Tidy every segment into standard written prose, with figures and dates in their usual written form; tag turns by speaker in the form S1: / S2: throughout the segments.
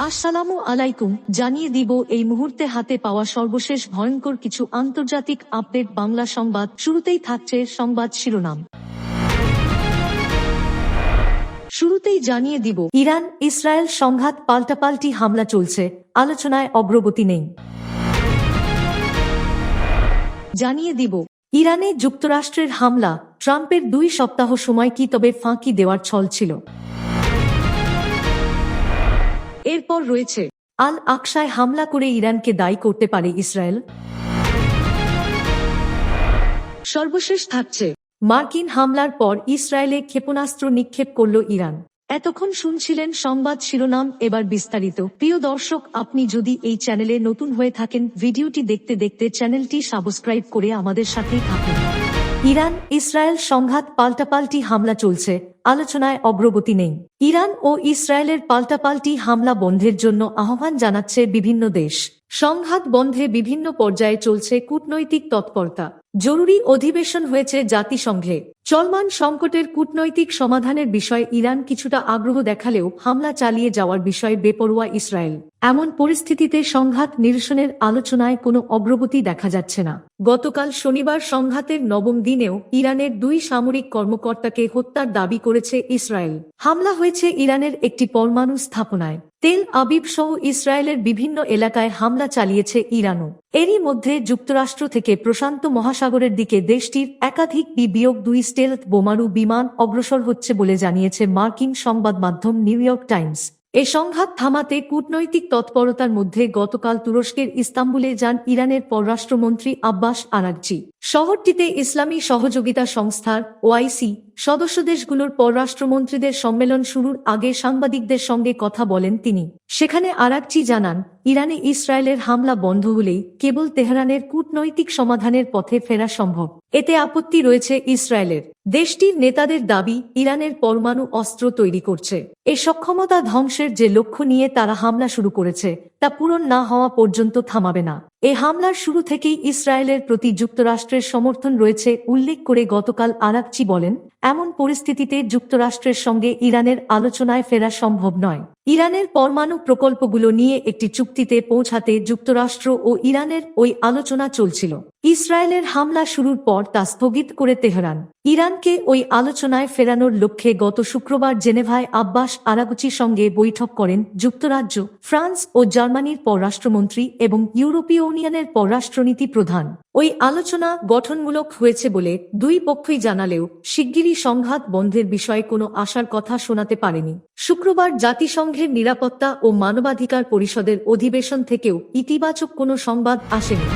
S1: আসসালামু আলাইকুম, জানিয়ে দিব এই মুহূর্তে হাতে পাওয়া সর্বশেষ ভয়ঙ্কর কিছু আন্তর্জাতিক আপডেট। বাংলা সংবাদ শুরুতেই থাকছে সংবাদ শিরোনাম। শুরুতেই জানিয়ে দিব, ইরান ইসরায়েল সংঘাত, পাল্টাপাল্টি হামলা চলছে, আলোচনায় অগ্রগতি নেই। জানিয়ে দিব, ইরানে যুক্তরাষ্ট্রের হামলা, ট্রাম্পের 2 সপ্তাহ সময় কি তবে ফাঁকি দেওয়ার ছল ছিল? এরপর রয়েছে, আল আকসায় হামলা করে ইরানকে দায়ী করতে পারে ইসরায়েল। সর্বশেষ থাকছে, মার্কিন হামলার পর ইসরায়েলে ক্ষেপণাস্ত্র নিক্ষেপ করল ইরান। এতক্ষণ শুনছিলেন সংবাদ শিরোনাম, এবার বিস্তারিত। প্রিয় দর্শক, আপনি যদি এই চ্যানেলে নতুন হয়ে থাকেন, ভিডিওটি দেখতে দেখতে চ্যানেলটি সাবস্ক্রাইব করে আমাদের সাথেই থাকুন। ইরান ইসরায়েল সংঘাত, পাল্টাপাল্টি হামলা চলছে, আলোচনায় অগ্রগতি নেই। ইরান ও ইসরায়েলের পাল্টাপাল্টি হামলা বন্ধের জন্য আহ্বান জানাচ্ছে বিভিন্ন দেশ। সংঘাত বন্ধে বিভিন্ন পর্যায়ে চলছে কূটনৈতিক তৎপরতা। জরুরি অধিবেশন হয়েছে জাতিসংঘে। চলমান সংকটের কূটনৈতিক সমাধানের বিষয়ে ইরান কিছুটা আগ্রহ দেখালেও হামলা চালিয়ে যাওয়ার বিষয়ে বেপরোয়া ইসরায়েল। এমন পরিস্থিতিতে সংঘাত নিরসনের আলোচনায় কোনো অগ্রগতি দেখা যাচ্ছে না। গতকাল শনিবার সংঘাতের 9ম দিনেও ইরানের 2 সামরিক কর্মকর্তাকে হত্যার দাবি করেছে ইসরায়েল। হামলা হয়েছে ইরানের একটি পরমাণু স্থাপনায়। তেল আবিব সহ ইসরায়েলের বিভিন্ন এলাকায় হামলা চালিয়েছে ইরানও। এরই মধ্যে যুক্তরাষ্ট্র থেকে প্রশান্ত মহাসাগরের দিকে দেশটির একাধিক বি-2 স্টেলথ বোমারু বিমান অগ্রসর হচ্ছে বলে জানিয়েছে মার্কিন সংবাদ মাধ্যম নিউ ইয়র্ক টাইমস। এ সংঘাত থামাতে কূটনৈতিক তৎপরতার মধ্যে গতকাল তুরস্কের ইস্তাম্বুলে যান ইরানের পররাষ্ট্রমন্ত্রী আব্বাস আরাগচি। শহরটিতে ইসলামী সহযোগিতা সংস্থার ওআইসি সদস্য দেশগুলোর পররাষ্ট্রমন্ত্রীদের সম্মেলন শুরুর আগে সাংবাদিকদের সঙ্গে কথা বলেন তিনি। সেখানে আরাগচি জানান, ইরানে ইসরায়েলের হামলা বন্ধ হলেই কেবল তেহরানের কূটনৈতিক সমাধানের পথে ফেরা সম্ভব। এতে আপত্তি রয়েছে ইসরায়েলের। দেশটির নেতাদের দাবি, ইরানের পরমাণু অস্ত্র তৈরি করছে। এ সক্ষমতা ধ্বংসের যে লক্ষ্য নিয়ে তারা হামলা শুরু করেছে, তা পূরণ না হওয়া পর্যন্ত থামাবে না। এ হামলার শুরু থেকেই ইসরায়েলের প্রতি যুক্তরাষ্ট্রের সমর্থন রয়েছে উল্লেখ করে গতকাল আরাগচি বলেন, এমন পরিস্থিতিতে যুক্তরাষ্ট্রের সঙ্গে ইরানের আলোচনায় ফেরা সম্ভব নয়। ইরানের পরমাণু প্রকল্পগুলো নিয়ে একটি চুক্তিতে পৌঁছাতে যুক্তরাষ্ট্র ও ইরানের ওই আলোচনা চলছিল। ইসরায়েলের হামলা শুরুর পর তা স্থগিত করে তেহরান। ইরানকে ওই আলোচনায় ফেরানোর লক্ষ্যে গত শুক্রবার জেনেভায় আব্বাস আরাগচির সঙ্গে বৈঠক করেন যুক্তরাজ্য, ফ্রান্স ও জার্মানির পররাষ্ট্রমন্ত্রী এবং ইউরোপীয় ইউনিয়নের পররাষ্ট্রনীতি প্রধান। ওই আলোচনা গঠনমূলক হয়েছে বলে 2 পক্ষই জানালেও শিগগিরই সংঘাত বন্ধের বিষয়ে কোনো আশার কথা শোনাতে পারেনি। শুক্রবার জাতিসংঘের নিরাপত্তা ও মানবাধিকার পরিষদের অধিবেশন থেকেও ইতিবাচক কোনো সংবাদ আসেনি।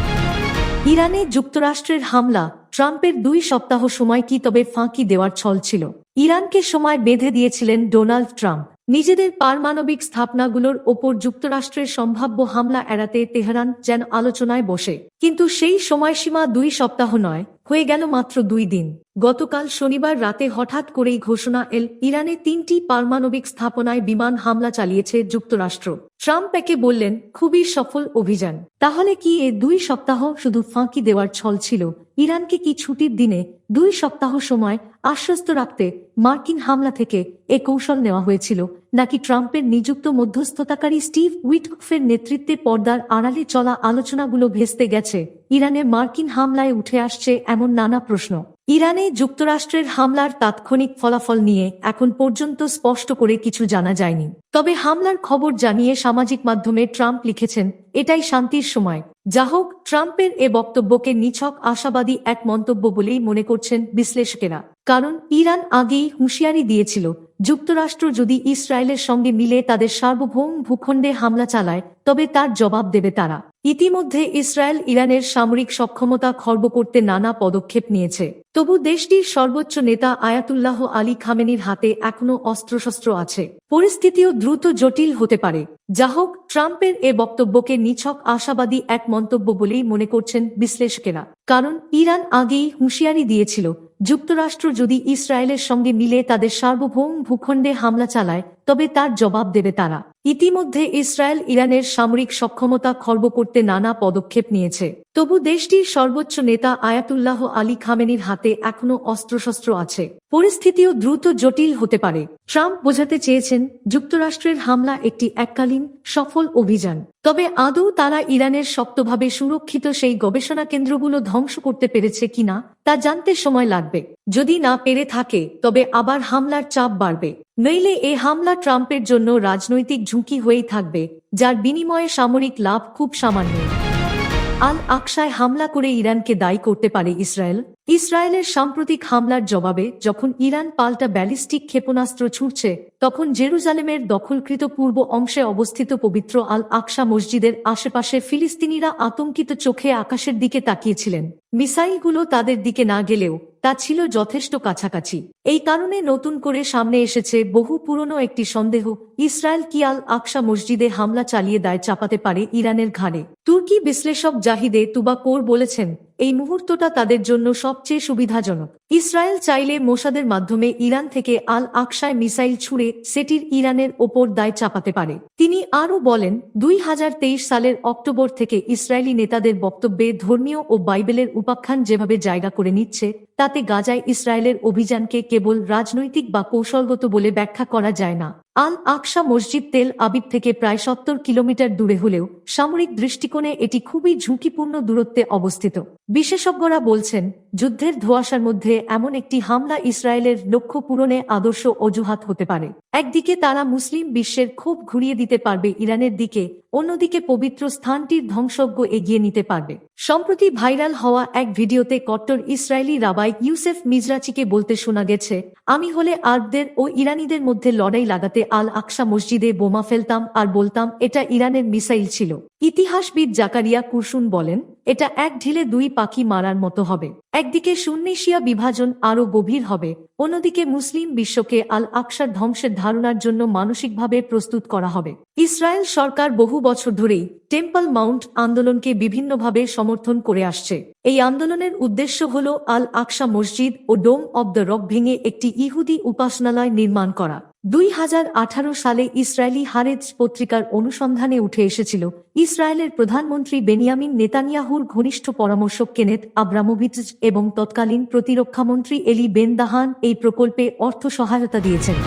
S1: ইরানে যুক্তরাষ্ট্রের হামলা, ট্রাম্পের 2 সপ্তাহ সময় কি তবে ফাঁকি দেওয়ার ছল ছিল? ইরানকে সময় বেঁধে দিয়েছিলেন ডোনাল্ড ট্রাম্প। নিজেদের পারমাণবিক স্থাপনাগুলোর ওপর যুক্তরাষ্ট্রের সম্ভাব্য হামলা এড়াতে তেহরান যেন আলোচনায় বসে। কিন্তু সেই সময়সীমা 2 সপ্তাহ নয়, হয়ে গেল মাত্র 2 দিন। গতকাল শনিবার রাতে হঠাৎ করেই ঘোষণা এল, ইরানে 3টি পারমাণবিক স্থাপনায় বিমান হামলা চালিয়েছে যুক্তরাষ্ট্র। ট্রাম্প একে বললেন, খুবই সফল অভিযান। তাহলে কি এ 2 সপ্তাহ শুধু ফাঁকি দেওয়ার ছল ছিল? ইরানকে কি ছুটির দিনে 2 সপ্তাহ সময় আশ্বস্ত রাখতে মার্কিন হামলা থেকে এ কৌশল নেওয়া হয়েছিল, নাকি ট্রাম্পের নিযুক্ত মধ্যস্থতাকারী স্টিভ উইটকফের নেতৃত্বে পর্দার আড়ালে চলা আলোচনাগুলো ভেস্তে গেছে? ইরানে মার্কিন হামলায় উঠে আসছে এমন নানা প্রশ্ন। ইরানে যুক্তরাষ্ট্রের হামলার তাৎক্ষণিক ফলাফল নিয়ে এখন পর্যন্ত স্পষ্ট করে কিছু জানা যায়নি। তবে হামলার খবর জানিয়ে সামাজিক মাধ্যমে ট্রাম্প লিখেছেন, এটাই শান্তির সময়। যা হোক, ট্রাম্পের এ বক্তব্যকে নিছক আশাবাদী এক মন্তব্য বলেই মনে করছেন বিশ্লেষকেরা। কারণ ইরান আগেই হুঁশিয়ারি দিয়েছিল, যুক্তরাষ্ট্র যদি ইসরায়েলের সঙ্গে মিলে তাদের সার্বভৌম ভূখণ্ডে হামলা চালায়, তবে তার জবাব দেবে তারা। ইতিমধ্যে ইসরায়েল ইরানের সামরিক সক্ষমতা খর্ব করতে নানা পদক্ষেপ নিয়েছে। তবু দেশটির সর্বোচ্চ নেতা আয়াতুল্লাহ আলী খামেনির হাতে এখনো অস্ত্রশস্ত্র আছে। পরিস্থিতিও দ্রুত জটিল হতে পারে। যা হোক, ট্রাম্পের এ বক্তব্যকে নিছক আশাবাদী এক মন্তব্য বলেই মনে করছেন বিশ্লেষকেরা। কারণ ইরান আগেই হুঁশিয়ারি দিয়েছিল, যুক্তরাষ্ট্র যদি ইসরায়েলের সঙ্গে মিলে তাদের সার্বভৌম ভূখণ্ডে হামলা চালায়, তবে তার জবাব দেবে তারা। ইতিমধ্যে ইসরায়েল ইরানের সামরিক সক্ষমতা খর্ব করতে নানা পদক্ষেপ নিয়েছে। তবু দেশটির সর্বোচ্চ নেতা আয়াতুল্লাহ আলী খামেনির হাতে এখনো অস্ত্রশস্ত্র আছে। পরিস্থিতিও দ্রুত জটিল হতে পারে। ট্রাম্প বোঝাতে চেয়েছেন যুক্তরাষ্ট্রের হামলা একটি এককালীন সফল অভিযান। তবে আদৌ তারা ইরানের শক্তভাবে সুরক্ষিত সেই গবেষণা কেন্দ্রগুলো ধ্বংস করতে পেরেছে কিনা তা জানতে সময় লাগবে। যদি না পেরে থাকে তবে আবার হামলার চাপ বাড়বে। নইলে এ হামলা ট্রাম্পের জন্য রাজনৈতিক ঝুঁকি হয়েই থাকবে, যার বিনিময়ে সামরিক লাভ খুব সামান্য। আল আকসায় হামলা করে ইরানকে দায়ী করতে পারে ইসরায়েল। ইসরায়েলের সাম্প্রতিক হামলার জবাবে যখন ইরান পাল্টা ব্যালিস্টিক ক্ষেপণাস্ত্র ছুড়ছে, তখন জেরুজালেমের দখলকৃত পূর্ব অংশে অবস্থিত পবিত্র আল আকসা মসজিদের আশেপাশে ফিলিস্তিনিরা আতঙ্কিত চোখে আকাশের দিকে তাকিয়েছিলেন। মিসাইলগুলো তাদের দিকে না গেলেও তা ছিল যথেষ্ট কাছাকাছি। এই কারণে নতুন করে সামনে এসেছে বহু পুরনো একটি সন্দেহ, ইসরায়েল কি আল আকসা মসজিদে হামলা চালিয়ে দায় চাপাতে পারে ইরানের ঘাড়ে। তুর্কি বিশ্লেষক জাহিদে তুবাকোর বলেছেন, এই মুহূর্তটা তাদের জন্য সবচেয়ে সুবিধাজনক। ইসরায়েল চাইলে মোসাদের মাধ্যমে ইরান থেকে আল আকসায় মিসাইল ছুড়ে সেটির ইরানের ওপর দায় চাপাতে পারে। তিনি আরও বলেন, 2023 সালের অক্টোবর থেকে ইসরায়েলি নেতাদের বক্তব্যে ধর্মীয় ও বাইবেলের উপাখ্যান যেভাবে জায়গা করে নিচ্ছে, তাতে গাজায় ইসরায়েলের অভিযানকে কেবল রাজনৈতিক বা কৌশলগত বলে ব্যাখ্যা করা যায় না। আল আকসা মসজিদ তেল আবিব থেকে প্রায় 70 কিলোমিটার দূরে হলেও সামরিক দৃষ্টিকোণে এটি খুবই ঝুঁকিপূর্ণ দূরত্বে অবস্থিত। বিশেষজ্ঞরা বলছেন, যুদ্ধের ধোঁয়াশার মধ্যে এমন একটি হামলা ইসরায়েলের লক্ষ্য পূরণে আদর্শ অজুহাত হতে পারে। একদিকে তারা মুসলিম বিশ্বের ক্ষোভ ঘুরিয়ে দিতে পারবে ইরানের দিকে, অন্যদিকে পবিত্র স্থানটির ধ্বংসজ্ঞ এগিয়ে নিতে পারবে। সম্প্রতি ভাইরাল হওয়া এক ভিডিওতে কট্টর ইসরায়েলি রাবাই ইউসেফ মিজরাচিকে বলতে শোনা গেছে, আমি হলে আরবদের ও ইরানিদের মধ্যে লড়াই লাগাতে আল আকসা মসজিদে বোমা ফেলতাম আর বলতাম এটা ইরানের মিসাইল ছিল। ইতিহাসবিদ জাকারিয়া কুরসুন বলেন, এটা এক ঢিলে দুই পাখি মারার মতো হবে। একদিকে সুন্নি শিয়া বিভাজন আরও গভীর হবে, অন্যদিকে মুসলিম বিশ্বকে আল আকসার ধ্বংসের ধারণার জন্য মানসিকভাবে প্রস্তুত করা হবে। ইসরায়েল সরকার বহু বছর ধরেই টেম্পল মাউন্ট আন্দোলনকে বিভিন্নভাবে সমর্থন করে আসছে। এই আন্দোলনের উদ্দেশ্য হল আল আকসা মসজিদ ও ডোম অব দ্য রক ভেঙে একটি ইহুদি উপাসনালয় নির্মাণ করা। 2018 সালে ইসরায়েলি হারেজ পত্রিকার অনুসন্ধানে উঠে এসেছিল, ইসরায়েলের প্রধানমন্ত্রী বেনিয়ামিন নেতানিয়াহুর ঘনিষ্ঠ পরামর্শক কেনেথ আব্রামোভিচ এবং তৎকালীন প্রতিরক্ষামন্ত্রী এলি বেন দাহান এই প্রকল্পে অর্থ সহায়তা দিয়েছেন।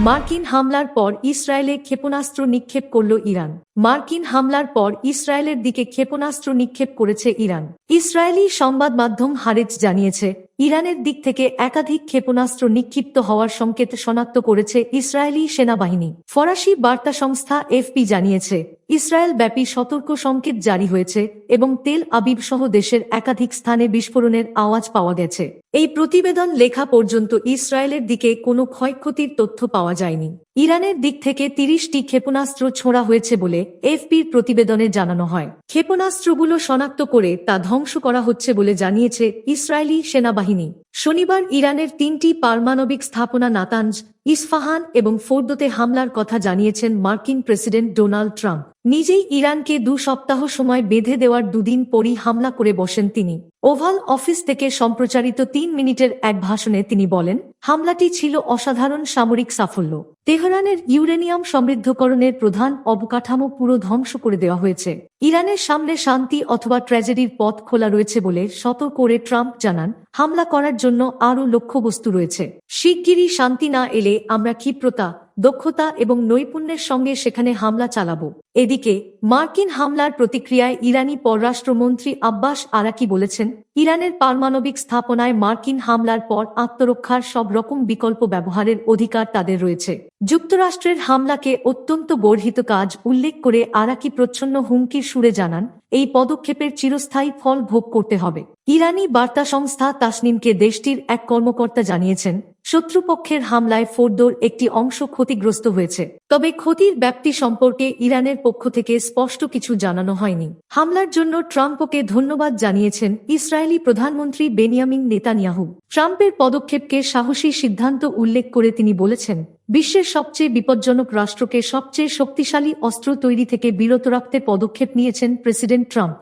S1: মার্কিন হামলার পর ইসরায়েলে ক্ষেপণাস্ত্র নিক্ষেপ করল ইরান। মার্কিন হামলার পর ইসরায়েলের দিকে ক্ষেপণাস্ত্র নিক্ষেপ করেছে ইরান। ইসরায়েলি সংবাদ মাধ্যম হারেজ জানিয়েছে, ইরানের দিক থেকে একাধিক ক্ষেপণাস্ত্র নিক্ষিপ্ত হওয়ার সংকেত শনাক্ত করেছে ইসরায়েলি সেনাবাহিনী। ফরাসি বার্তা সংস্থা এফপি জানিয়েছে, ইসরায়েল ব্যাপী সতর্ক সংকেত জারি হয়েছে এবং তেল আবিব সহ দেশের একাধিক স্থানে বিস্ফোরণের আওয়াজ পাওয়া গেছে। এই প্রতিবেদন লেখা পর্যন্ত ইসরায়েলের দিকে কোনো ক্ষয়ক্ষতির তথ্য পাওয়া যায়নি। ইরানের দিক থেকে 30টি ক্ষেপণাস্ত্র ছোড়া হয়েছে বলে এফপির প্রতিবেদনে জানানো হয়। ক্ষেপণাস্ত্রগুলো শনাক্ত করে তা ধ্বংস করা হচ্ছে বলে জানিয়েছে ইসরায়েলি সেনাবাহিনী। শনিবার ইরানের 3টি পারমাণবিক স্থাপনা নাতানজ, ইস্ফাহান এবং ফোর্দোতে হামলার কথা জানিয়েছেন মার্কিন প্রেসিডেন্ট ডোনাল্ড ট্রাম্প। নিজেই ইরানকে 2 সপ্তাহ সময় বেঁধে দেওয়ার দুদিন পরই হামলা করে বসেন তিনি। ওভাল অফিস থেকে সম্প্রচারিত 3 মিনিটের এক ভাষণে তিনি বলেন, হামলাটি ছিল অসাধারণ সামরিক সাফল্য। তেহরানের ইউরেনিয়াম সমৃদ্ধকরণের প্রধান অবকাঠামো পুরো ধ্বংস করে দেওয়া হয়েছে। ইরানের সামনে শান্তি অথবা ট্র্যাজেডির পথ খোলা রয়েছে বলে সতর্ক করে ট্রাম্প জানান, হামলা করার জন্য আরও লক্ষ্যবস্তু রয়েছে। শিগগিরই শান্তি না এলে আমরা ক্ষিপ্রতা, দক্ষতা এবং নৈপুণ্যের সঙ্গে সেখানে হামলা চালাবো। এদিকে মার্কিন হামলার প্রতিক্রিয়ায় ইরানি পররাষ্ট্রমন্ত্রী আব্বাস আরাকি বলেছেন, ইরানের পারমাণবিক স্থাপনায় মার্কিন হামলার পর আত্মরক্ষার সব রকম বিকল্প ব্যবহারের অধিকার তাদের রয়েছে। যুক্তরাষ্ট্রের হামলাকে অত্যন্ত গর্হিত কাজ উল্লেখ করে আরাকি প্রচ্ছন্ন হুমকির সুরে জানান, এই পদক্ষেপের চিরস্থায়ী ফল ভোগ করতে হবে। ইরানি বার্তা সংস্থা তাসনিমকে দেশটির এক কর্মকর্তা জানিয়েছেন, শত্রুপক্ষের হামলায় ফোর্দোর একটি অংশ ক্ষতিগ্রস্ত হয়েছে, তবে ক্ষতির ব্যাপ্তি সম্পর্কে ইরানের পক্ষ থেকে স্পষ্ট কিছু জানানো হয়নি। হামলার জন্য ট্রাম্পকে ধন্যবাদ জানিয়েছেন ইসরায়েলি প্রধানমন্ত্রী বেনিয়ামিন নেতানিয়াহু। ট্রাম্পের পদক্ষেপকে সাহসী সিদ্ধান্ত উল্লেখ করে তিনি বলেছেন, বিশ্বের সবচেয়ে বিপজ্জনক রাষ্ট্রকে সবচেয়ে শক্তিশালী অস্ত্র তৈরি থেকে বিরত রাখতে পদক্ষেপ নিয়েছেন প্রেসিডেন্ট ট্রাম্প।